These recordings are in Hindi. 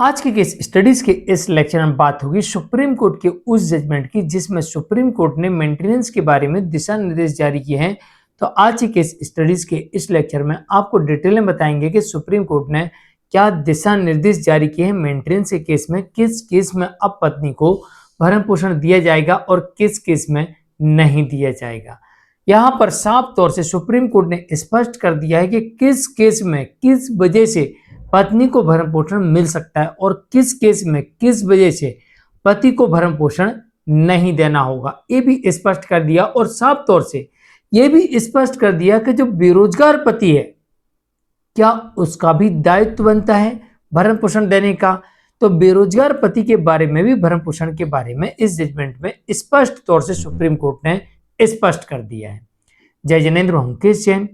आज के केस स्टडीज के इस लेक्चर में बात होगी सुप्रीम कोर्ट के उस जजमेंट की जिसमें सुप्रीम कोर्ट ने मेंटेनेंस के बारे में दिशा निर्देश जारी किए हैं। तो आज के केस स्टडीज के इस लेक्चर में आपको डिटेल में बताएंगे कि सुप्रीम कोर्ट ने क्या दिशा निर्देश जारी किए हैं मेंटेनेंस के केस में, किस केस में अब पत्नी को भरण पोषण दिया जाएगा और किस केस में नहीं दिया जाएगा। यहाँ पर साफ तौर से सुप्रीम कोर्ट ने स्पष्ट कर दिया है कि किस केस में किस वजह से पत्नी को भरण पोषण मिल सकता है और किस केस में किस वजह से पति को भरण पोषण नहीं देना होगा, ये भी स्पष्ट कर दिया। और साफ तौर से ये भी स्पष्ट कर दिया कि जो बेरोजगार पति है क्या उसका भी दायित्व बनता है भरण पोषण देने का। तो बेरोजगार पति के बारे में भी भरण पोषण के बारे में इस जजमेंट में स्पष्ट तौर से सुप्रीम कोर्ट ने स्पष्ट कर दिया है। जय जिनेंद्र, मुकेश जैन।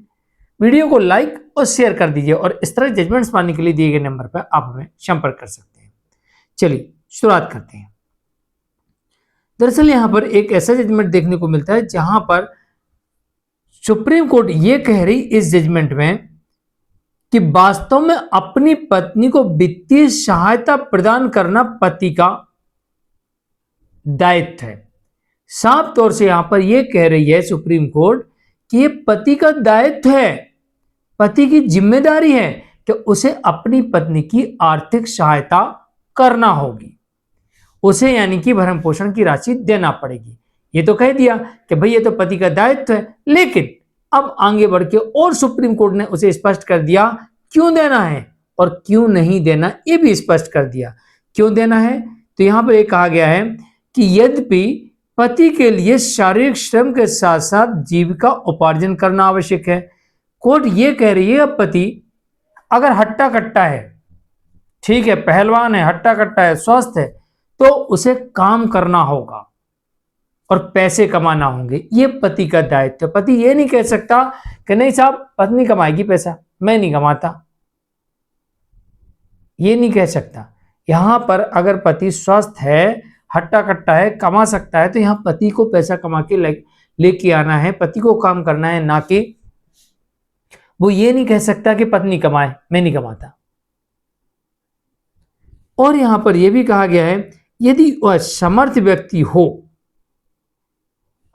वीडियो को लाइक और शेयर कर दीजिए और इस तरह जजमेंट्स पाने के लिए दिए गए नंबर पर आप हमें संपर्क कर सकते हैं। चलिए शुरुआत करते हैं। दरअसल यहां पर एक ऐसा जजमेंट देखने को मिलता है जहां पर सुप्रीम कोर्ट ये कह रही इस जजमेंट में कि वास्तव में अपनी पत्नी को वित्तीय सहायता प्रदान करना पति का दायित्व है। साफ तौर से यहां पर यह कह रही है सुप्रीम कोर्ट कि ये पति का दायित्व है, पति की जिम्मेदारी है कि उसे अपनी पत्नी की आर्थिक सहायता करना होगी, उसे यानी कि भरण पोषण की राशि देना पड़ेगी। ये तो कह दिया कि भाई ये तो पति का दायित्व है, लेकिन अब आगे बढ़ के और सुप्रीम कोर्ट ने उसे स्पष्ट कर दिया क्यों देना है और क्यों नहीं देना, ये भी स्पष्ट कर दिया क्यों देना है। तो यहां पर यह कहा गया है कि यद्यपि पति के लिए शारीरिक श्रम के साथ साथ जीविका उपार्जन करना आवश्यक है। कोर्ट ये कह रही है पति अगर हट्टा कट्टा है, ठीक है, पहलवान है, हट्टा कट्टा है, स्वस्थ है, तो उसे काम करना होगा और पैसे कमाना होंगे, ये पति का दायित्व है। पति ये नहीं कह सकता कि नहीं साहब पत्नी कमाएगी पैसा, मैं नहीं कमाता, ये नहीं कह सकता। यहां पर अगर पति स्वस्थ है, हट्टा कट्टा है, कमा सकता है, तो यहां पति को पैसा कमा के लेके आना है, पति को काम करना है, ना कि वो ये नहीं कह सकता कि पत्नी कमाए, मैं नहीं कमाता। और यहां पर यह भी कहा गया है यदि वह समर्थ व्यक्ति हो,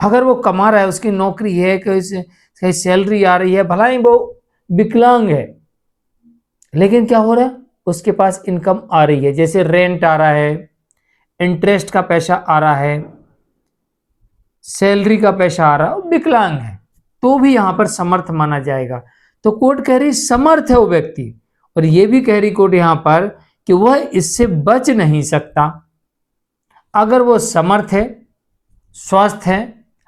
अगर वो कमा रहा है, उसकी नौकरी है, कहीं सैलरी आ रही है, भला ही वो विकलांग है, लेकिन क्या हो रहा है उसके पास इनकम आ रही है, जैसे रेंट आ रहा है, इंटरेस्ट का पैसा आ रहा है, सैलरी का पैसा आ रहा है, विकलांग है, तो भी यहां पर समर्थ माना जाएगा। तो कोर्ट कह रही समर्थ है वो व्यक्ति, और यह भी कह रही कोर्ट यहां पर कि वह इससे बच नहीं सकता। अगर वो समर्थ है, स्वस्थ है,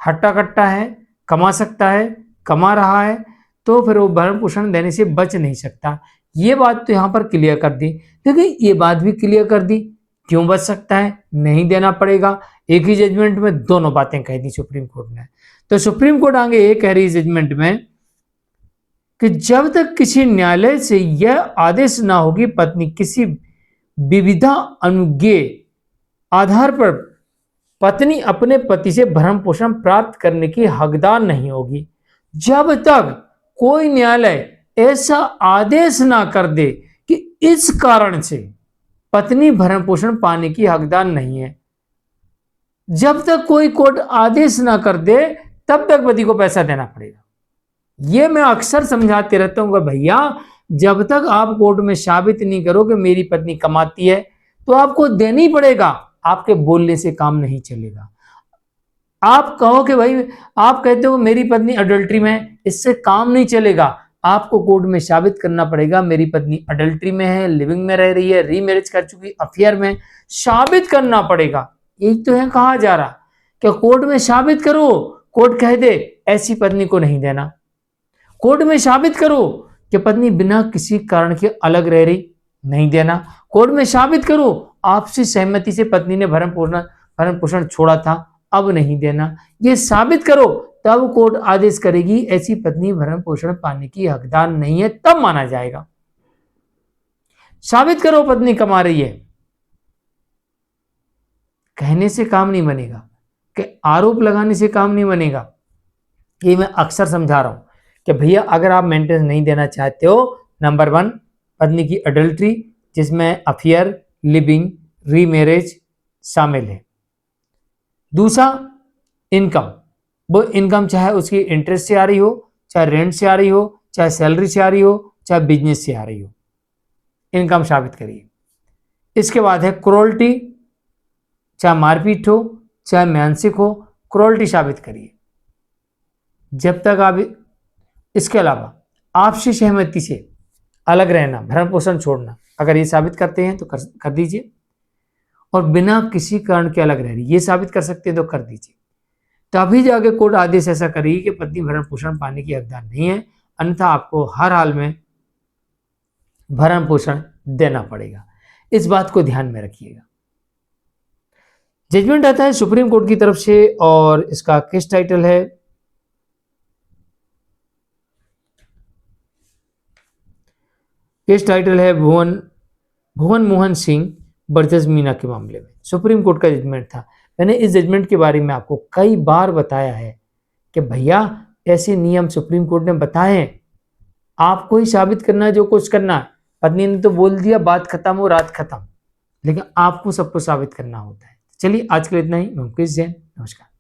हट्टा कट्टा है, कमा सकता है, कमा रहा है, तो फिर वो भरण पोषण देने से बच नहीं सकता। ये बात तो यहां पर क्लियर कर दी। देखिए ये बात भी क्लियर कर दी क्यों बच सकता है, नहीं देना पड़ेगा। एक ही जजमेंट में दोनों बातें कह दी सुप्रीम कोर्ट ने। तो सुप्रीम कोर्ट आगे ये कह रही जजमेंट में कि जब तक किसी न्यायालय से यह आदेश ना हो कि पत्नी किसी विविधा अनुज्ञेय आधार पर पत्नी अपने पति से भरण पोषण प्राप्त करने की हकदार नहीं होगी, जब तक कोई न्यायालय ऐसा आदेश ना कर दे कि इस कारण से पत्नी भरण पोषण पाने की हकदार नहीं है, जब तक कोई कोर्ट आदेश ना कर दे तब तक पति को पैसा देना पड़ेगा। यह मैं अक्सर समझाते रहता हूं कि भैया जब तक आप कोर्ट में साबित नहीं करो कि मेरी पत्नी कमाती है तो आपको देनी पड़ेगा, आपके बोलने से काम नहीं चलेगा। आप कहो कि भाई आप कहते हो मेरी पत्नी अडल्ट्री में है, इससे काम नहीं चलेगा। आपको कोर्ट में साबित करना पड़ेगा मेरी पत्नी अडल्ट्री में है, लिविंग में रह रही है, रीमैरिज कर चुकी, अफेयर में, साबित करना पड़ेगा। यही तो है कहा जा रहा कि कोर्ट में साबित करो, कोर्ट कह दे ऐसी पत्नी को नहीं देना। कोर्ट में साबित करो कि पत्नी बिना किसी कारण के अलग रह रही, नहीं देना। कोर्ट में साबित करो आपसी सहमति से पत्नी ने भरण पोषण छोड़ा था, अब नहीं देना। ये साबित करो तब कोर्ट आदेश करेगी ऐसी पत्नी भरण पोषण पाने की हकदार नहीं है, तब माना जाएगा। साबित करो पत्नी कमा रही है, कहने से काम नहीं बनेगा, कि आरोप लगाने से काम नहीं बनेगा। ये मैं अक्सर समझा रहा हूं कि भैया अगर आप मेंटेनेंस नहीं देना चाहते हो, नंबर 1 पत्नी की अडल्ट्री जिसमें अफेयर लिविंग, रीमैरिज शामिल है। दूसरा इनकम, वो इनकम चाहे उसकी इंटरेस्ट से आ रही हो, चाहे रेंट से आ रही हो, चाहे सैलरी से आ रही हो, चाहे बिजनेस से आ रही हो, इनकम साबित करिए। इसके बाद है क्रूरल्टी, चाहे मारपीट हो चाहे मानसिक हो, क्रूरल्टी साबित करिए। जब तक आप, इसके अलावा आपसी सहमति से अलग रहना, भरण पोषण छोड़ना, अगर ये साबित करते हैं तो कर दीजिए, और बिना किसी कारण के अलग रह रही, ये साबित कर सकते हैं तो कर दीजिए। तभी जाके कोर्ट आदेश ऐसा करेगी कि पत्नी भरण पोषण पाने की हकदार नहीं है, अन्यथा आपको हर हाल में भरण पोषण देना पड़ेगा। इस बात को ध्यान में रखिएगा। जजमेंट आता है सुप्रीम कोर्ट की तरफ से और इसका केस टाइटल है भुवन मोहन सिंह वर्सेस मीना के मामले में सुप्रीम कोर्ट का जजमेंट था। मैंने इस जजमेंट के बारे में आपको कई बार बताया है कि भैया ऐसे नियम सुप्रीम कोर्ट ने बताए हैं, आपको ही साबित करना है जो कुछ करना है। पत्नी ने तो बोल दिया, बात खत्म हो, रात खत्म, लेकिन आपको सबको साबित करना होता है। चलिए आज के लिए इतना ही। मुमकिन जैन, नमस्कार।